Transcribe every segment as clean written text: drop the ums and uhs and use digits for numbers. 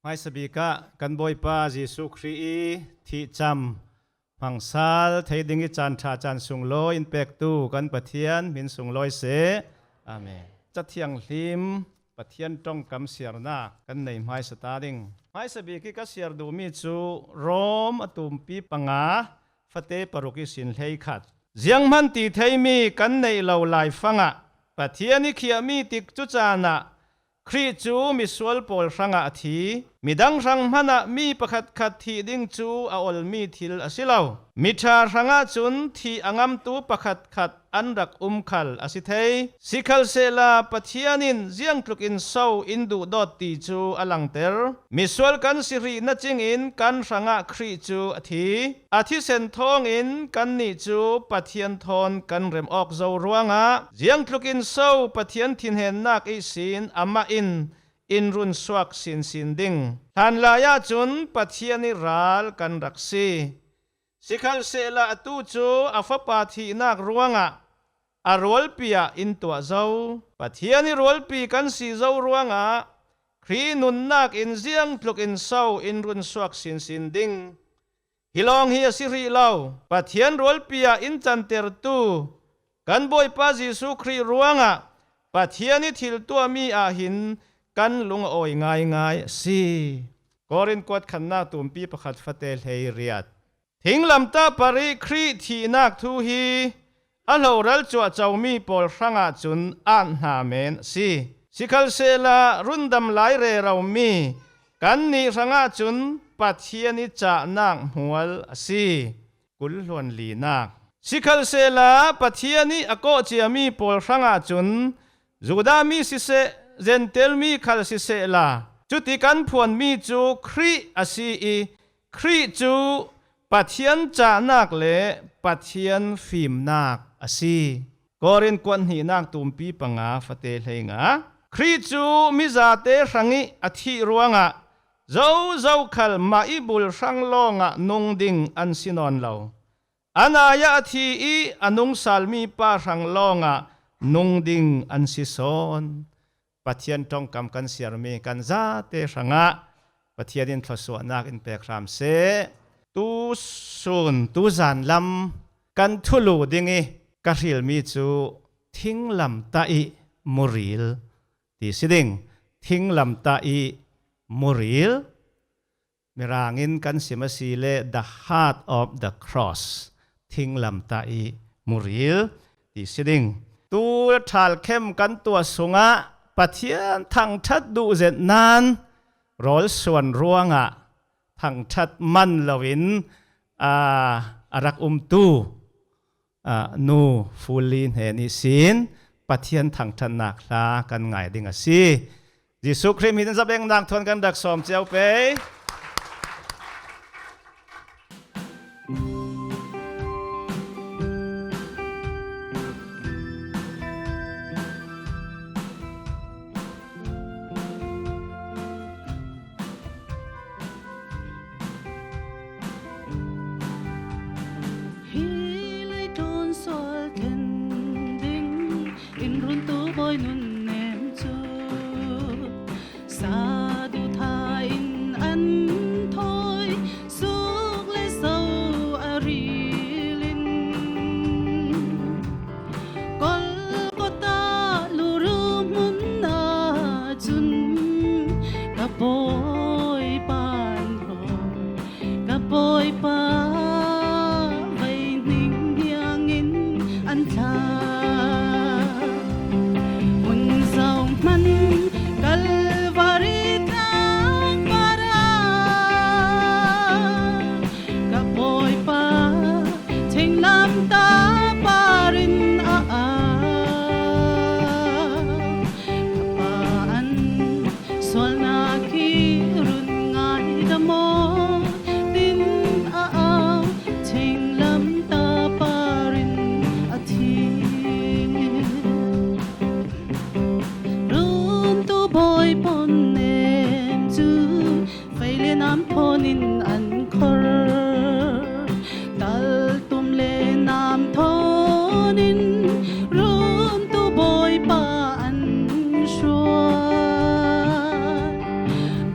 mai sabika kan boipa Jesu Christ thi cham hangsal theiding I chan tha chan sunglo in pek tu kan pathian min sungloi se amen chathiang hlim pathian tong kam siarna kan nei mai starting mai sabiki ka siar du mi chu rom atum pi panga fate paruki sin hlei khat ziang man ti theimi kan nei lo lai fanga pathiani khiami tik chu chana khri chu mi sual pol ranga thi midang rang mana mi pakhat khat thi ding chu a ol mi thil asilo mitha ranga chun thi angam tu pakhat khat anrak khal asithei sikhal sela pathianin ziang tlukin so indu dot ti chu alangter mi sual kan siri na ching in kan ranga khri chu athi sen thong in kan ni chu pathian thon kan rem ok zo ruanga ziang tlukin so pathian thin hen nak I sin ama in run swak sin ding than laya chun pathiani ral kan raksi sikhal sela atu chu afa pathi nak ruanga arol pia in tua zo pathiani rol pi kan si zo ruanga khri nun nak in ziang tluk in so in run swak sin ding hilong hi asiri law pathian rol pia in chanter tu kan boy pa Jesu Christ ruanga pathiani thil tua mi a hin kan lung oi ngai si korin kwat khanna tumpi pakhat fatel hei riat thinglam ta pari khri thi nak thu hi aloral chwa chawmi pol ranga chun an na men si sikhal sela rundam lai re rawmi kan ni ranga chun pathiani cha nak mual si kulhlon li nak sikhal sela pathiani ako chiami pol ranga chun judami si se zentel mi khal si se la chuti kan phuan mi chu khri asi I khri chu pathian cha nak le pathian fim nak asi korin kwan hi nak tumpi panga fate hleinga khri chu mi zate rangi athi ruanga zo khal mai bul rang longa nung ding an sinon lo anaya athi I anung salmi pa rang longa nung ding an sison pathian tong kam kan siarmi kan za te ranga pathianin thoswa nak in pekram se tu sun tu zan lam kan thulu dingi ka ril mi chu thinglam ta I muril ti siding thinglam ta I muril mirangin kan simasile the heart of the cross thinglam ta I muril ti siding tu thal khem kan tua sunga pathian thang that du zet nan rol suan ruanga thang that man lawin arak tu nu fulin heni sin pathian thang that nak la kan ngai ding asi Jesu Christ hin zabeng nak thon kan dak som cheu pe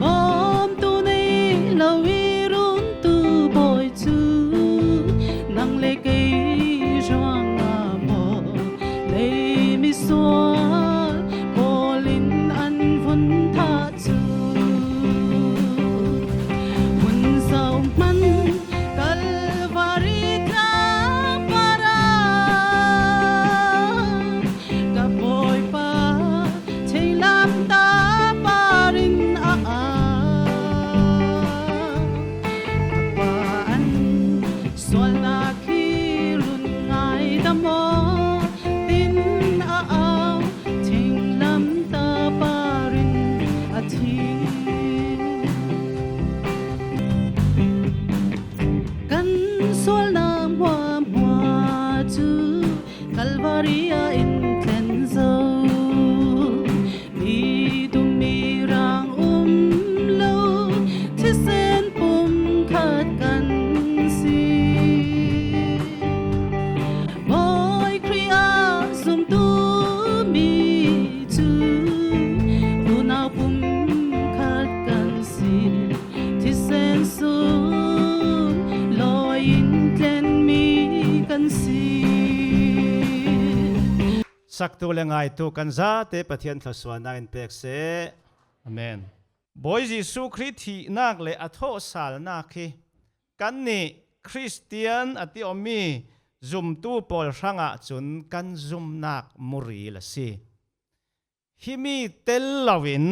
Bom tu กันสวลน้ำความหัวจูกัลวารียาอินเทนโซมีตุมีรางโลที่เส้นปุ่มขัดกันสีบอยครีอาสุมตูมีจูตูนาวปุ่มขัดกันสีที่เส้นสูลอยอินเทนมีกันสีสักตัวละไงตัวกันซาเตปะเทียนทศวนาอินเปกเซอเมนบอยยิสุคริสต์นักเลอโทสาลนักกันนี่คริสเตียนอติอมีซุมตูปอลช่างจุนกันซุมนักมุรีละสิฮิมีเตลลาวิน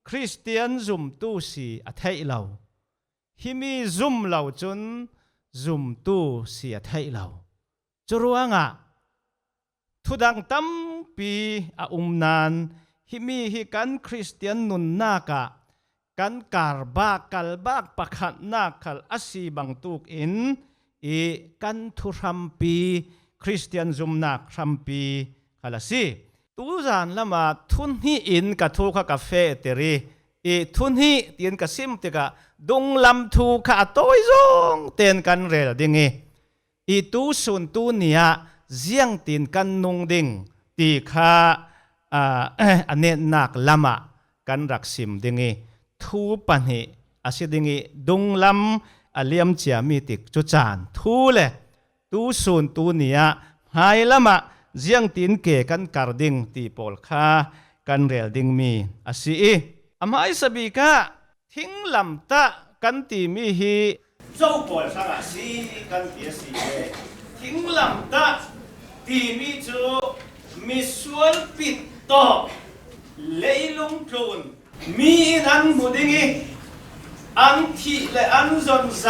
คริสเตียนซุมตูสีอเทยเหลาฮิมีซุมเหลาจุนซุมตูสีอเทยเหลาจรวงะทุดังตั้มปีอานานฮิมีฮิกันคริสเตียนนุนนากะกันการบากกัลบากปะขัดนาคัลอาศีบังตุกอินอีกันทุรัมปีคริสเตียนซุมนักรัมปีคัลสีตูจานละมาทุนฮีอินกะทูขะกาเฟเตรีอีทุนฮีเตียนกะซิมติกะดงลำทูขะโต้ยซงเตียนกันเรลดิงอีตูสุนตูเนียเจียงตินกันนุงดิงตีขาอันเนนักลำกันรักซิมดิงทูปันหิอาศัยดิงดงลำอเลียมเจียมีติกจุจานทูเลตูสุนตูเนียหายลำเจียงตินเกกันการดิงตีปอลขากันเรลดิงมีอาศัยอามายสบิกะทิ้งลำตะกันตีมีฮีเจ้าปอลสังอาศีกันเปียสีทิ้งลำตะตีมีจูมีส่วนปิดต่อเลยลงทุนมีอันมุดิงีอันที่และอันจนใจ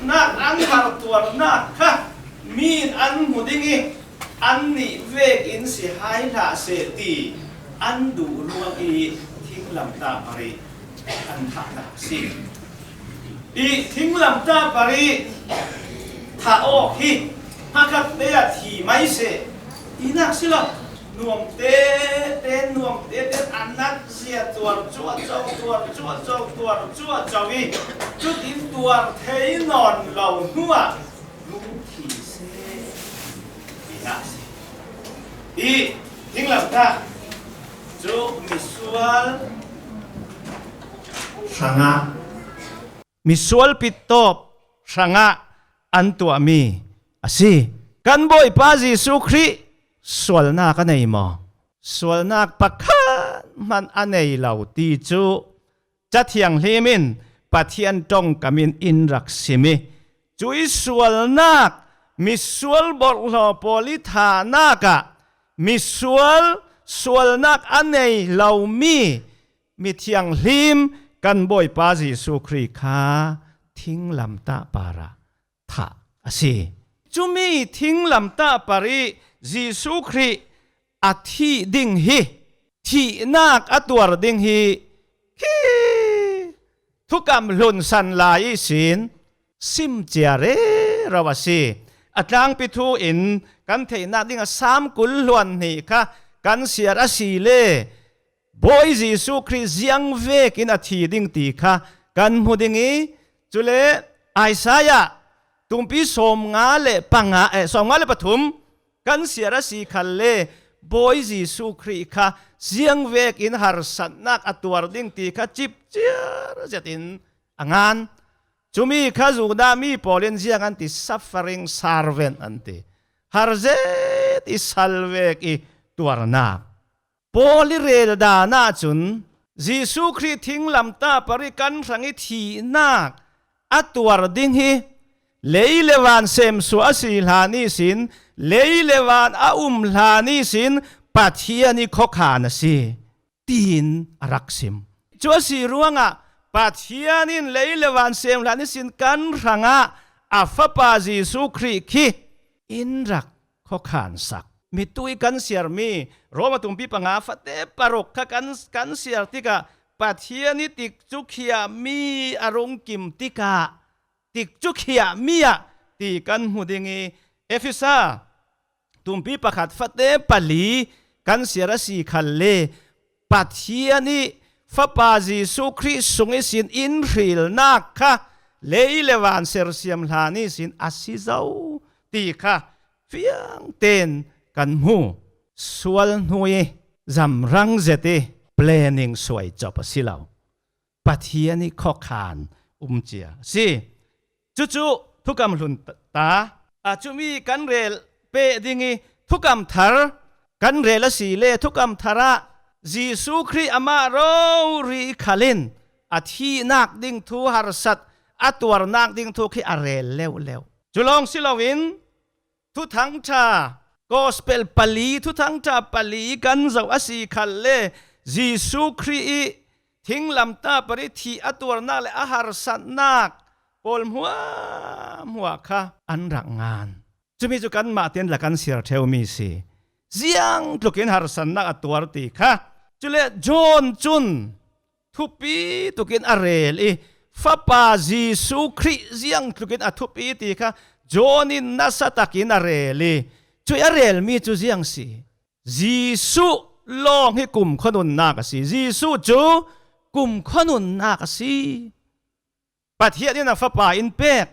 นักอันหาตัวนักค่ะมีอันมุดิงีอันนี้เวกินสิหายละเสตีอันดูรวงอีทิ้งลำตาปริอันทักทักสิอีทิ้งลำตาปริถ้าออกที่หากเตะที่ไม่เสอีนักสิล่ะนวมเตะนวมเตะอันนั้นเสียตัวจั่วเจ้าตัวจั่วเจ้าตัวจั่วเจ้าอีจุดอินตัวเทนอนเหล่าหัวลูกที่เสอีนักสิอีทิ้งหลับตาจูมิสวลสังะมิสวลปิดตบสังะอันตัวมีอาศัยกันบ่อยป้าจิสุครีสวลนักอันไหนมอสวลนักปักขันมันอันไหนเหล่าตีจูจัดเทียงเฮมินปัทยันตรงกามินอินรักสิมิจุยสวลนักมิสวลบอลโปลิธานักะมิสวลนักอันไหนเหล่ามีเทียงหิมกันบ่อยป้าจิสุครีขาทิ้งลำตาปาระทะอาศัยจุมีทิ้งลำตาปาริยิสุครีอาทิดิงฮีที่นักอตัวดิงฮีทุกคำลุนสันลายสินซิมเจเรราวสีอัตรังปิทูอินกันเทนักดิ่งสามกุลล้วนนี่ค่ะกันเสียรสีเล่บอยยิสุครียังเวกินอาทิดิงตีค่ะกันมุดิงีจุเลไอซายะตุมปีสมงาเลปังอาสมงาเลปฐุมกันเสียรสีคัลเลบอยยิสุครีค่ะยังเวกินหารสันนักอตัวดิ่งตีค่ะจิบเจียร์จะตินงานจุมีข้าจูดามีพอเลียนเสียกันติ suffering servant อันติหารเจติสัลเวกิตัวนักพอลิเรดานาจุนยิสุครีทิ้งลำตาปริกันสังอิทีนักอตัวดิ่งฮีเลยเลวันเซมสวสิลานิสินเลยเลวันอาลานิสินปัทยานิขขานสิตีนรักซิมจัวสิรวงะปัทยานินเลยเลวันเซมลานิสินกันรังะอาฟปาจิสุครีคีอินรักขขานสักมิตุยกันเสียมีโรมาตุมปีปังอาฟเตปารกกันเสียติกะ ปะเทียนิติกจุเขียมีอารมณ์กิมติกะติกจุเขียมีอะตีกันหูดิงเอฟิซาตุมปีประคัดฟัดเตปลีกันเสียรสีคันเลปะเทียนิฟะปาจิสุคริสงสินอินริลนักค่ะเลยเลวันเซร์เซียมลานิสินอาซิเจ้าตีค่ะเฟียงเตนกันหูสวลหน่วยจำรังเจติplanning สวยจบสิเราปะเทียนิข้อขานเจียสิจู่ๆทุกคำลุนตาจุมีกันเรลเปดิงีทุกคำทาร์กันเรลสีเลทุกคำทาระจีสุครีอามาโรรีคัลินอาทีนักดิ่งทูฮาร์สัตอัตวรนักดิ่งทูคีอาเรลเลวจุลองสิลาวินทุทั้งชากอสเปลปาลีทุทั้งชาปาลีกันเจ้าอาศีคัลเลจีสุครีทิ้งลำตาปริธีอัตวรนักและอาหารสัตนักปอลมัวค่ะอันรักงานจะมีจุกันมาเตียนละกันเสียเทวมีสิเสียงตุกินหารสันนักตัวตีค่ะจุเลจอนจุนทุปีตุกินอาเรลีฟาปาจิสุคริเสียงตุกินอัทุปีตีค่ะจอนินนัสตักินอาเรลีจุอาเรลมีจุเสียงสิจิสุลองให้กลุ่มขนุนนักสิจิสุจูกลุ่มขนุนนักสิปะเทียนี่นะฟ้าป่าอินเป็ด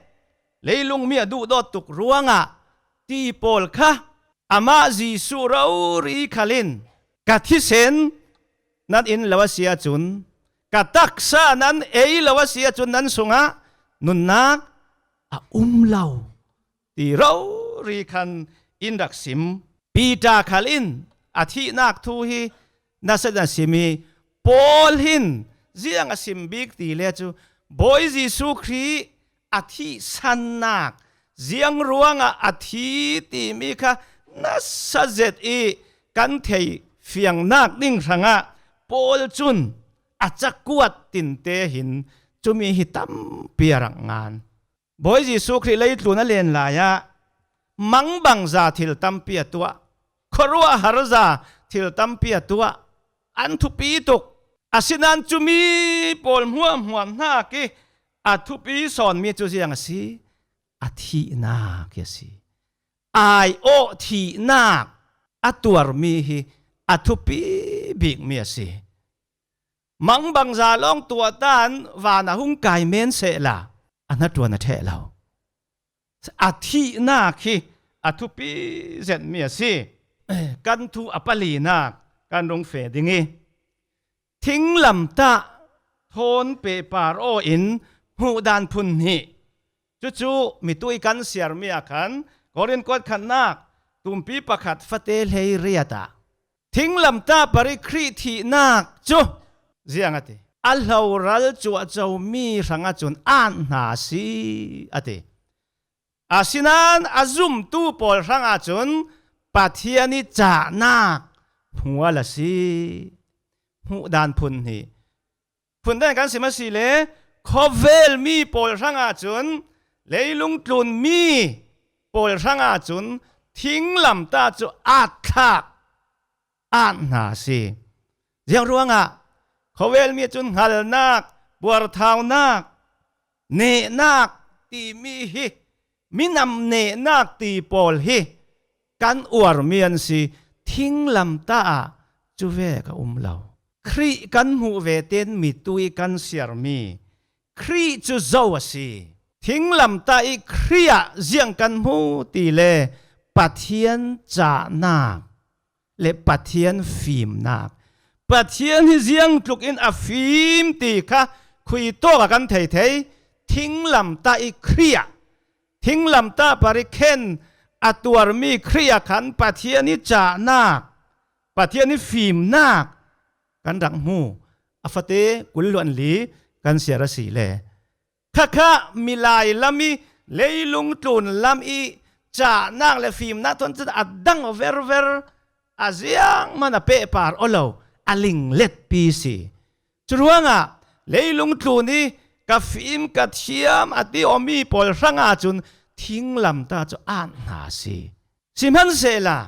เลยลุงเมียดูดอตุกรัวงะตีโปลค่ะอามาจีสุรารีคัลินกัดที่เซนนั้นอินลาวเสียจุนกัดตักษานั้นลาวเสียจุนนั้นสงะนุนนักเหลาตีรารีคันอินดักซิมปีตาคัลินอาทินักทูฮีนัสดัสิมีโปลหินเจียงสิมบิกตีเลจูบอยจิสุครีอาทิสันนักเจียงรวงอาทิตีมีค่ะนัสเจตกันเทยเฟียงนักนิ่งสังะโปลจุนอาจจะกวดตินเตหินจุมีหิตัมเปียรังงานบอยจิสุครีเลยตุนเลนลายะมังบังซาทิลตัมเปียตัวครัวฮาร์ซาทิลตัมเปียตัวอันทุปีตุกอาศินันจุมีปอลหัวนากีอาทุปีสอนมีจุเสียงสิอาทินาเกสิไอโอทีนาอัตัวมีฮีอาทุปีบิกมีสิมังบังซาลองตัวด้านวานาหุงไกเมนเสละอันนั้นตัวนั่นเทเราอาทินาคีอาทุปีเจ็ดมีสิกันทูอปลีนากันลงเฟดิงีทิ้งลำตาโทนเปปาร์โออินหูดานพุนหีจู่ๆมีตุยกันเสียร์มีอาคันกอรินกอดขันนักตุมปีประคัดฟาเตเลเรียตาทิ้งลำตาปริครีทีนักจู่เสียงอะไรอัลลอฮ์รัลจู่เจ้ามีสังอาจุนอันนาซีอะไรอาศินันอาซุมตูปอลสังอาจุนปัทยานิจานักหัวละซีหูดานพุนหีพุนได้กันสิมาสิเลขอเวลมีปอลสังอาจุนเลยลุงตุนมีปอลสังอาจุนทิ้งลำตาจูอัดทักอันนาซีเรื่องร่วงขอเวลมีจุนหัลนักบัวเท้านักเนนักตีมีฮีมินำเนนักตีปอลฮีกันอวรเมียนสิทิ้งลำตาจูเวกเหลาครีกันหูเวเตนมีตุยกันเสียร์มีครีจูเจ้าสิทิ้งลำตาอีครียเจียงกันหูตีเลปัทเทียนจานาเลปัทเทียนฟิมนาปัทเทียนที่เจียงตุกอินอฟิมตีค่ะคุยโต้กันเทยทิ้งลำตาอีครียทิ้งลำตาปริเคนอัตัวมีครียขันปัทเทียนิจานาปัทเทียนิฟิมนากันดังหูอฟเตกุลวนลีกันเสียรสีเลข้ามีลายลำมีเลยลุงตุนลำอีจานางและฟิมนาทนจะอัดดังเวออาเซียงมันเปปาร์โอโลอลิงเล็ดปีสีจรวงเลยลุงตุนี่กับฟิมกับเชียมอดีอมีปอลสังอาจุนทิ้งลำตาจะอ่านหาสิสิมันเสลา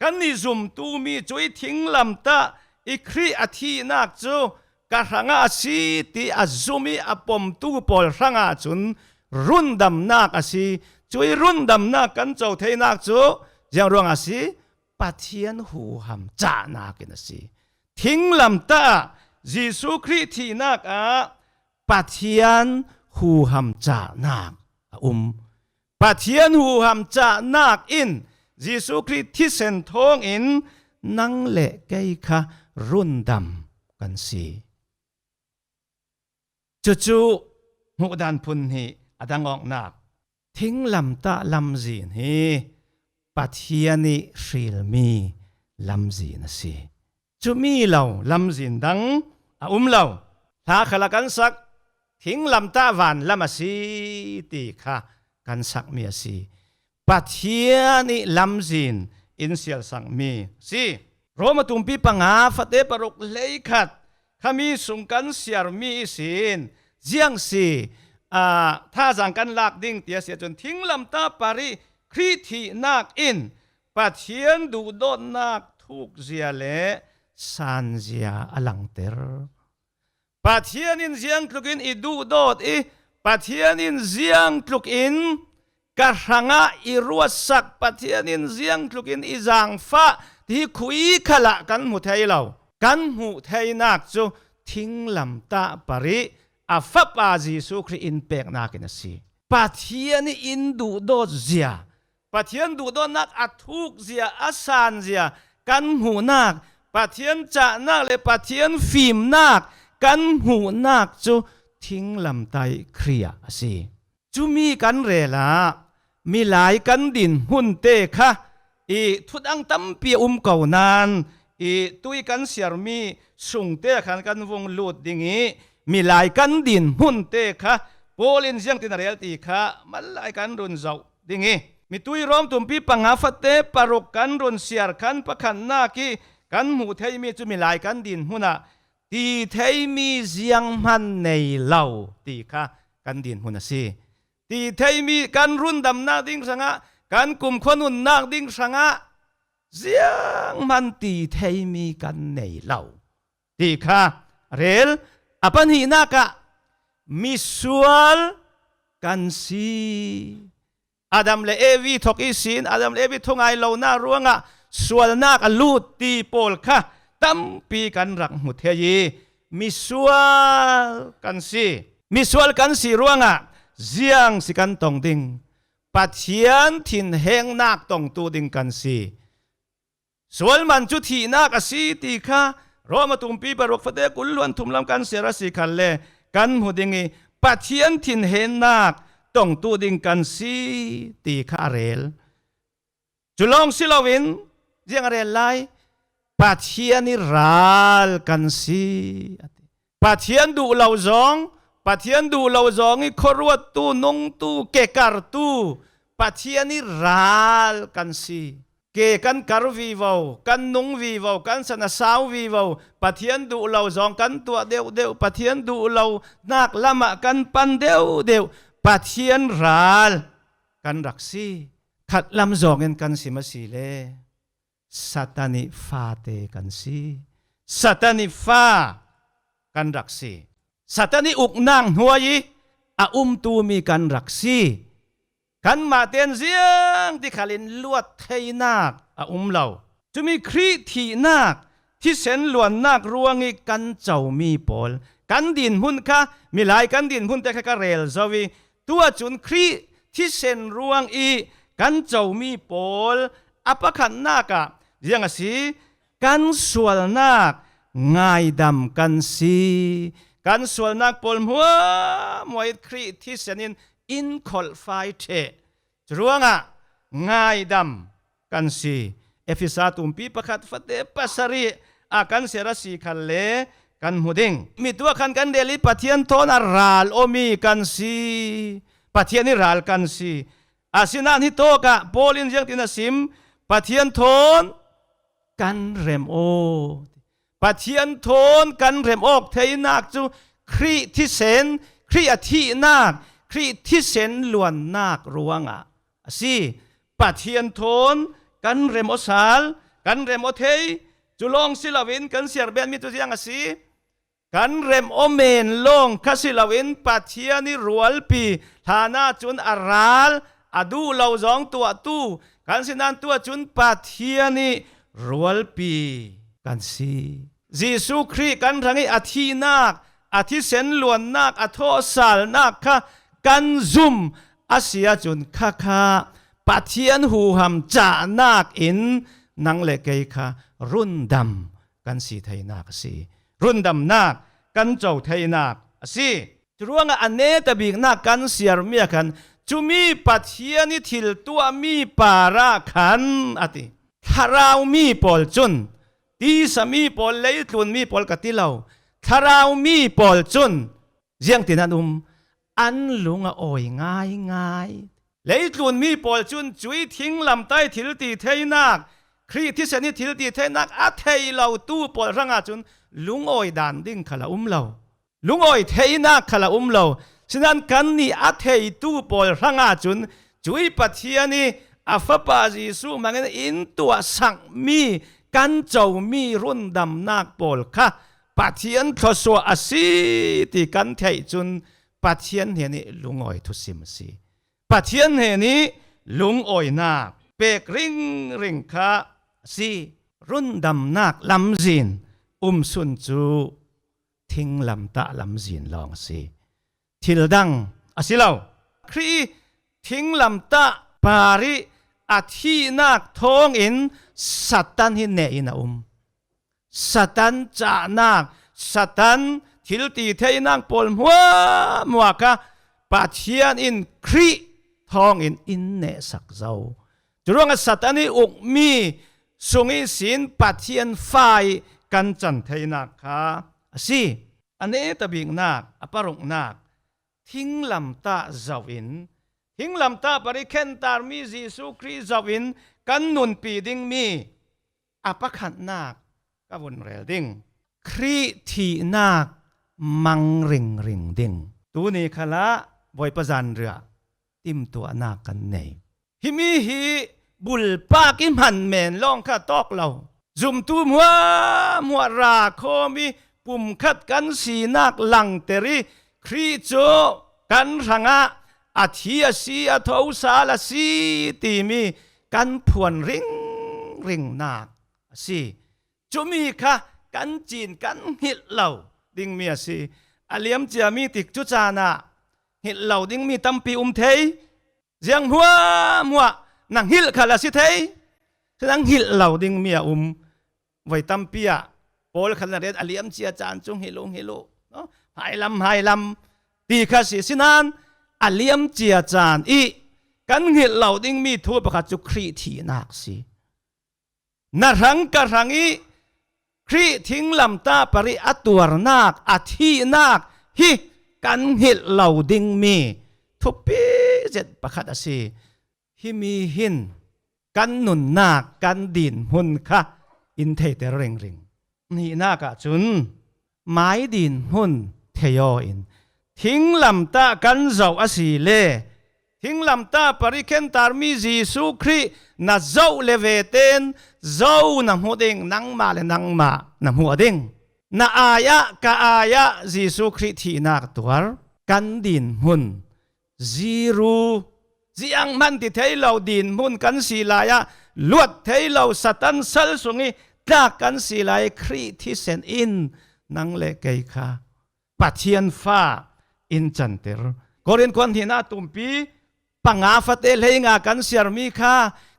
กันนิซุมตูมีจุยทิ้งลำตาอีครีอาทีนักจู กะรังอาสีตีอาซุมีอปมตูปอลรังอาจุนรุนดำนักอาสีช่วยรุนดำนักกันเจ้าเทนักจูยังรวงอาสีปัทเทียนหูหำจ่านักอาสีทิ้งลำตายิสุคริทีนักปัทเทียนหูหำจ่านักปัทเทียนหูหำจ่านักอินยิสุคริที่เส้นทองอินนังเละไกค่ะรุ่นดำกันสิจู่ๆหูดันพุนฮีอดังออกนักทิ้งลำตาลำจีนฮีปัทเทียนิชิลมีลำจีนสิจู่มีเราลำจีนดังเราถ้าขลักกันสักทิ้งลำตาวันลำสีตีค่ะกันสักมีสิปัทเทียนิลำจีนอินเสียสังมีสิโรมาตุมปีปังอาฟัดเตปรุกเลยขัดขามีสุงกันเสียมีสินเจียงสิถ้าจังกันลากดิ่งเตียเสียจนทิ้งลำตาปาริครีทีนักอินปัทเทียนดูโดนนักทุกเสียเลสันเสียอลังเตอร์ปัทเทียนินเสียงทุกอินอีดูโดดปัทเทียนินเสียงทุกอินกะรังอีรัวสักปัทเทียนินเสียงทุกอินอีจางฟ้าที่คุยขละกันหูไทยเรากันหูไทยนักจูทิ้งลำตาปาริอาฟับอาจิสุคริอินเปกนักนสิปัทเทียนอินดูโดเสียปัทเทียนดูโดนักอัทุกเสียอาสานเสียกันหูนักปัทเทียนจะนักเลยปัทเทียนฟิมนักกันหูนักจูทิ้งลำไตเครียสิจูมีกันเรล่ะมีหลายกันดินหุ่นเตค่ะทุดอังตั้มเปียเก่านานตุยกันเสียมีสุงเตะขันกันวงลุดดิ่งมีหลายกันดินหุ่นเตะค่ะโพลินเสียงตินาเรียลตีค่ะมันหลายกันรุนเจ้าดิ่งมีตุยร้อมตุ่มปีปังหาฟัดเตปรกกันรุนเสียขันประคันนาคีกันหมู่ไทยมีจุมีหลายกันดินหุ่นตีไทยมีเสียงมันในเหล่าตีค่ะกันดินหุ่นสิตีไทยมีกันรุนดำนาดิ่งสังะกันกลุ่มคนหุ่นนักดิ่งสังะเสียงมันตีไทยมีกันในเหล่าตีค่ะเรลอปันหินักมิสวลกันสีอาดัมเลเอวีทอกอีสินอาดัมเลเอวีทงไอเหล่านาร่วงสวลนักลูดตีโปลค่ะตั้มปีกันรักมุทเฮียมิสวลกันสีมิสวลกันสีร่วงเสียงสิกันตองดิ่งปัทเทียนถิ่นแห่งนักตองตูดิ่งกันสีส่วนมันจุทีนักสีตีค่ะรอมาตุมปีบรกฟเดกุลล้วนทุมลำกันเสียรสีคันเลกันหูดิ่งปัทเทียนถิ่นแห่งนักตองตูดิ่งกันสีตีค่ะเรลจุลองสิลาวินเจียงเรลไลปัทเทียนนี่รัลกันสีปัทเทียนดูเหล่าจงปัทเทียนดูเหล่าจงอีครัวตูนงตูเกการตูปัทเทียนนี่รัลกันสีเกกันการวีวาวกันนงวีวาวกันสนาสาววีวาวปัทเทียนดูเหล่าจงกันตัวเดียวปัทเทียนดูเหล่านักละมะกันปันเดียวปัทเทียนรัลกันรักสีขัดลำจงกันสิมาสีเลสัตานิฟาเตกันสีสัตานิฟากันรักสีสัตานิอุกนางหัวยีตูมีกันรักสีกันมาเตียนเสียงที่ขลินลวดเทนักเราจะมีครีทีนักที่เส้นลวนนักรวงอีกันเจ้ามีปอลกันดินหุ่นค่ะมีหลายกันดินหุ่นแต่แค่เรลจวีตัวจุนครีที่เส้นรวงอีกันเจ้ามีปอลปะขันนักยังสิกันส่วนนักง่ายดำกันสีกันส่วนนักปอลหัวมวยครีที่เส้นอินคอลไฟเทจรวงง่ายดำกันสีเอฟิซาตุมปีประคัดฟัดเดปัสรีกันเสรสีคันเลกันหูดิงมีตัวคันกันเดลิปัทเทียนโทนาราลโอมีกันสีปัทเทียนนี่ราลกันสีสินานิโตกะโพลินยังตินาซิมปัทเทียนโทนกันเรมโอปัทเทียนโทนกันเรมโอเทนักจูครีที่เซนครีอธินักครีที่เซนล้วนนักรวงสิปัทเทียนโทนกันเรมโอสาลกันเรมโอเทจุลองศิลวินกันเสียร์เบนมีตัวอย่างสิ กันเรมโอเมนลงคสิลาวินปัทเทียนิรัวลปีฐานะจุนอาราลอดูเราจองตัวตู้กันสินันตัวจุนปัทเทียนิรัวลปีกันสิยิสุครีกันทั้งอธินักอธิเซนล้วนนักอโทสาลนักค่ะกันซุมอาเซียจุนค่ะปัทเทียนหูหำจานักอินนังเลกยค่ะรุ่นดำกันสีไทยนักสิรุ่นดำนักกันเจ้าไทยนักสิจรวงอันเนตบิกนักกันเสียรเมียกันจุมีปัทเทียนิทิลตัวมีปาราขันอติทาราวมีปอลจุนตีสมีปอลเลยตุนมีปอลกติเลาทาราวมีปอลจุนเจียงตินันอันลุงอ่อยง่ายเลยตุนมีปอลจุนจุยทิ้งลำใต้ทิลตีเทนักครีที่เสนิทิลตีเทนักอัเทยเลาตู้ปอลรังอาจุนลุงอ่อยดันดิ้งขละเลาลุงอ่อยเทนักขละเลาฉะนั้นกันนี่อัเทยตู้ปอลรังอาจุนจุยปัทเทียนี่อาฟปาจิสุมังอินตัวสังมีกันเจ้ามีรุ่นดำนักปอลค่ะปัทเทียนทศวอาศิติกันเทยจุนปัทเทียนเฮนี่ลุงอ่อยทุสิมสีปัทเทียนเฮนี่ลุงอ่อยนักเปกริงค่ะสีรุ่นดำนักลำจินสุนจูทิ้งลำตาลำจินลองสีทิลดังอาศิเลาครีทิ้งลำตาปาริอาทินักทองอินสัตันหินเนอินาสัตันจานักสัตันทิลตีเทนักปอลมัวกะปัทเทียนอินครีทองอินเนสักเจ้าจรวงสัตันอิอุกมีสุงิสินปัทเทียนไฟกันจันเทนักค่ะสิอันนี้ตะบิงนักอปรุงนักทิ้งลำตาเจ้าอินทิ้งลำตาปริเคนตารมียิสุคริสต์เจ้าอินกันนุนปีดิงมีอปขันนักกับวนเรลดิงครีทีนักมังริงดิงตัวนี้ขละบอยประจันเรือติมตัวนักกันในฮิมีฮีบุลปากิมันเมนลองข้าตอกเราจุมตูมัวราโคมีปุ่มคัดกันสีนักหลังเตรีครีโจกันรังอาทิยสีอาทาวสาลสีตีมีกันพวนริงนักสิจุมีค่ะกันจีนกันหิดเหล่าดิ้งเมียสิอาเลียมเจียมีติกจุจานะหิดเหล่าดิ้งมีตั้มปีเทยเจียงมัวนังหิลขลาสิเทยฉะนั้นหิลเหล่าดิ้งเมียไว้ตั้มปีอะโปลขนาดเด็ดอาเลียมเจียจานจงเฮโลเนาะหายลำตีข้าสิสินันอาเลียมเจียจานอีกันหิลเหล่าดิ้งมีทั่วประกาศจุครีทีนักสินารังกะรังอีครีทิ้งลำตาปริอัตัวนักอาทินักฮิกันหิลเหล่าดิ้งมีทุบปีเจ็ดประกาศสิฮิมีหินกันนุนนักกันดินหุนค่ะอินเทเตริงนี่นักจุนไม้ดินหุนเทยอินทิ้งลำตากันเจ้าอาศิเลทิ้งลำตาปริเคนตารมียิสุครินาเจ้าเลเวเตนเจ้านำหัวดิ่งนังมาเลนังมานำหัวดิ่งนาอายะกะอายะยิสุคริที่นักตัวกันดินหุนจีรูจีอังมันที่เทเราดินหุนกันสีลายะลวดเทเราสตันสัลสุงีตากันสีลายคริที่เซนอินนังเลเกยคาปัทเทียนฟ้าอินจันเตอร์กอรินควันที่นาตุมปีปังอาฟเตเลงากันเสียมีค่า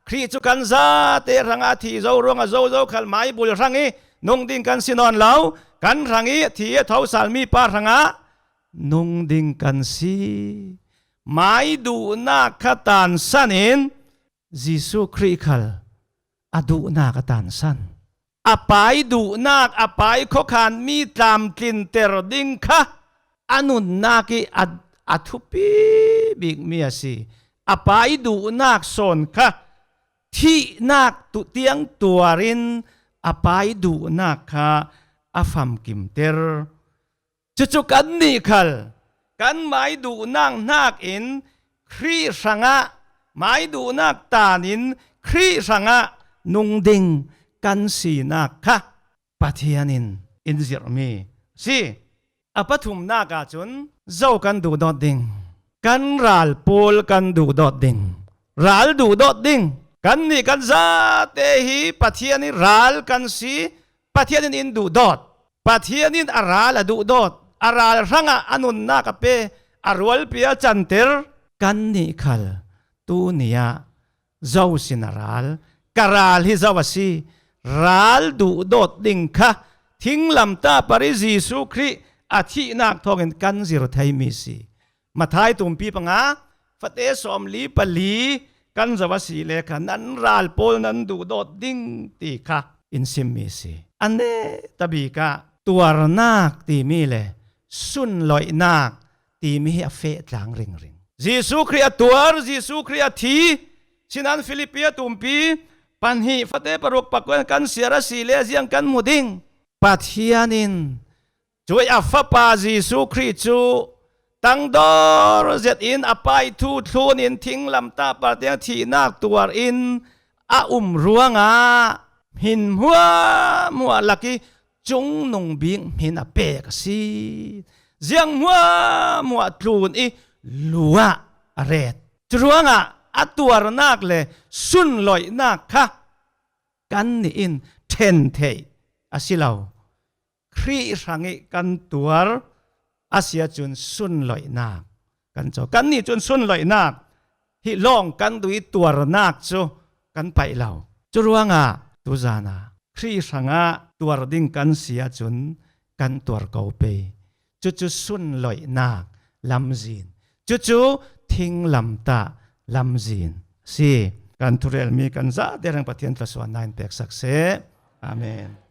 ครีจุกันซาเตรังอาทีเจ้ารงอาเจ้าขัลไม้บุลรังอีนงดิ่งกันสินอนเหลากันรังอีที่เท้าสาลมีปารังอานงดิ่งกันสีไม้ดูนาคตานสันอินยิสุคริขัลอดูนาคตานสันอภัยดูนักอภัยข้อขานมีตามกลิ่นเตรดิงค่ะอนุนนักอัทุปีบิกเมียสิอภัยดูนักสนค่ะที่นักตุเตียงตัวรินอภัยดูนักค่ะอฟัมกิมเตอร์จุกันนี่คัลกันหมายดูนักอินครีสังะหมายดูนักตานินครีสังะนุงดิงกันสีนักค่ะปัทยานินอินซิรมี สิอปฐุมนากาจุนเจ้ากันดูดอดดิ่งกันรัลปูลกันดูดอดดิ่งรัลดูดอดดิ่งกันนี่กันซาเตหีปัทยานิรัลกันสีปัทยานินดูดอดปัทยานินอารัลดูดอดอารัลรังอนุนนากาเปอารวลเปียจันเตอร์กันนี่ขัลตูเนียเจ้าสินารัลการัลฮิเจ้าสีรัลดูดอดดิ่งค่ะทิ้งลำตาปริจิสุครีอาทินักทองกันสิรไทยมิสีมาท้ายตุ่มปีปังอาฟัดเอสอมลีปลีกันจะว่าสีเลขานั้นรัลโปลนั้นดูดอดดิ่งตีค่ะอินซิมมิสีอันเนตบีกะตัวนักตีมีเลยสุนลอยนักตีมีอเฟตหลังริงริงจิสุครีอาตัวจิสุครีอาทีสินันฟิลิปปีตุ่มปีปันฮีฟัดเอปรุกปักวันกันเสียระสีเลเสียงกันมุดิงปัทยานินช่วยอัฟปาจิสุครีจูตั้งดอร์เจ็ดอินอภัยทูทูนินทิ้งลำตาปาเตียที่นักตัวอินอารัวงาหินหัวมัวลักจงนงบิงหินอเปกสีเจียงหัวมัวทูนอีลัวเรดจรัวงาอัตัวนักเลยสุนลอยนักค่ะกันนี่อินเทนเทอาศิลาวครีสังกันตัวอาเซียจุนสุนลอยนักกันจกันนี่จุนสุนลอยนักฮิลองกันดุยตัวนักจูกันไปเหล่าจรัวงาตุจานาครีสังตัวดิ่งกันเสียจุนกันตัวเกาเปจุสุนลอยนักลำจีนจุทิ้งลำตาลำจีนสิกันทุเรลมีกันซาเดรังปะเทียนทศวรรณนายเปกสักเสอาเมน